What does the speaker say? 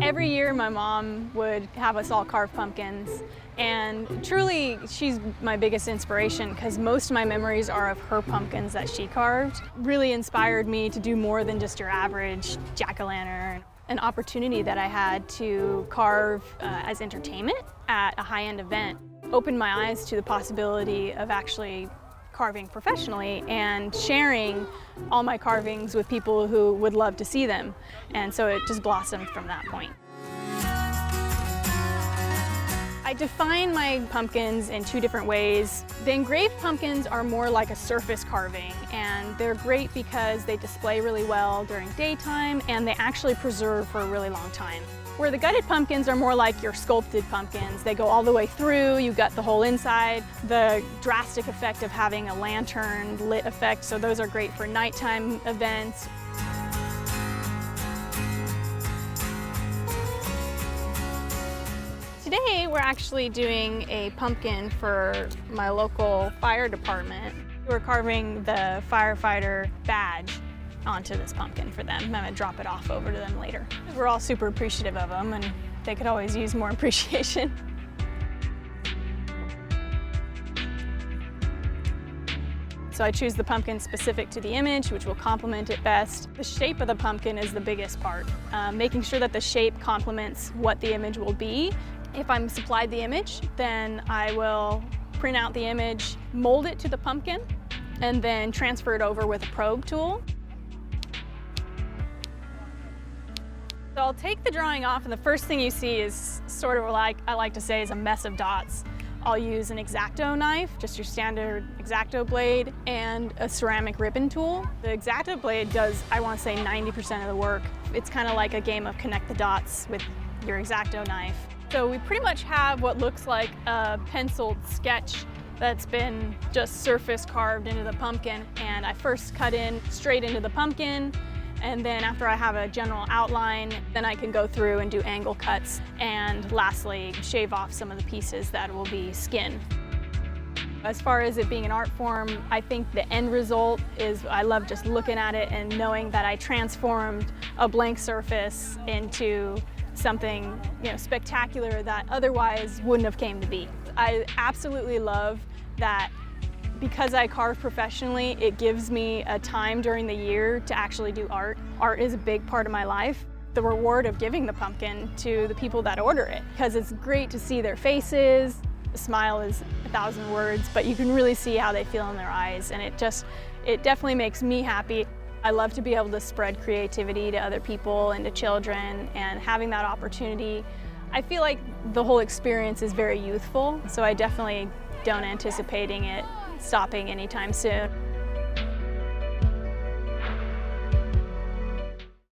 Every year my mom would have us all carve pumpkins, and truly she's my biggest inspiration because most of my memories are of her pumpkins that she carved. Really inspired me to do more than just your average jack-o'-lantern. An opportunity that I had to carve as entertainment at a high-end event opened my eyes to the possibility of actually carving professionally and sharing all my carvings with people who would love to see them. And so it just blossomed from that point. I define my pumpkins in two different ways. The engraved pumpkins are more like a surface carving, and they're great because they display really well during daytime and they actually preserve for a really long time. Where the gutted pumpkins are more like your sculpted pumpkins. They go all the way through, you gut the whole inside. The drastic effect of having a lantern lit effect, so those are great for nighttime events. Today we're actually doing a pumpkin for my local fire department. We're carving the firefighter badge onto this pumpkin for them. I'm gonna drop it off over to them later. We're all super appreciative of them, and they could always use more appreciation. So I choose the pumpkin specific to the image, which will complement it best. The shape of the pumpkin is the biggest part. Making sure that the shape complements what the image will be. If I'm supplied the image, then I will print out the image, mold it to the pumpkin, and then transfer it over with a probe tool. So I'll take the drawing off, and the first thing you see is sort of like I like to say is a mess of dots. I'll use an X-Acto knife, just your standard X-Acto blade, and a ceramic ribbon tool. The X-Acto blade does, I want to say, 90% of the work. It's kind of like a game of connect the dots with your X-Acto knife. So we pretty much have what looks like a penciled sketch that's been just surface carved into the pumpkin, and I first cut in straight into the pumpkin. And then after I have a general outline, then I can go through and do angle cuts, and lastly, shave off some of the pieces that will be skin. As far as it being an art form, I think the end result is I love just looking at it and knowing that I transformed a blank surface into something, spectacular that otherwise wouldn't have came to be. I absolutely love that. Because I carve professionally, it gives me a time during the year to actually do art. Art is a big part of my life. The reward of giving the pumpkin to the people that order it, because it's great to see their faces. A smile is 1,000 words, but you can really see how they feel in their eyes, and it definitely makes me happy. I love to be able to spread creativity to other people and to children, and having that opportunity. I feel like the whole experience is very youthful, so I definitely don't anticipating it stopping anytime soon.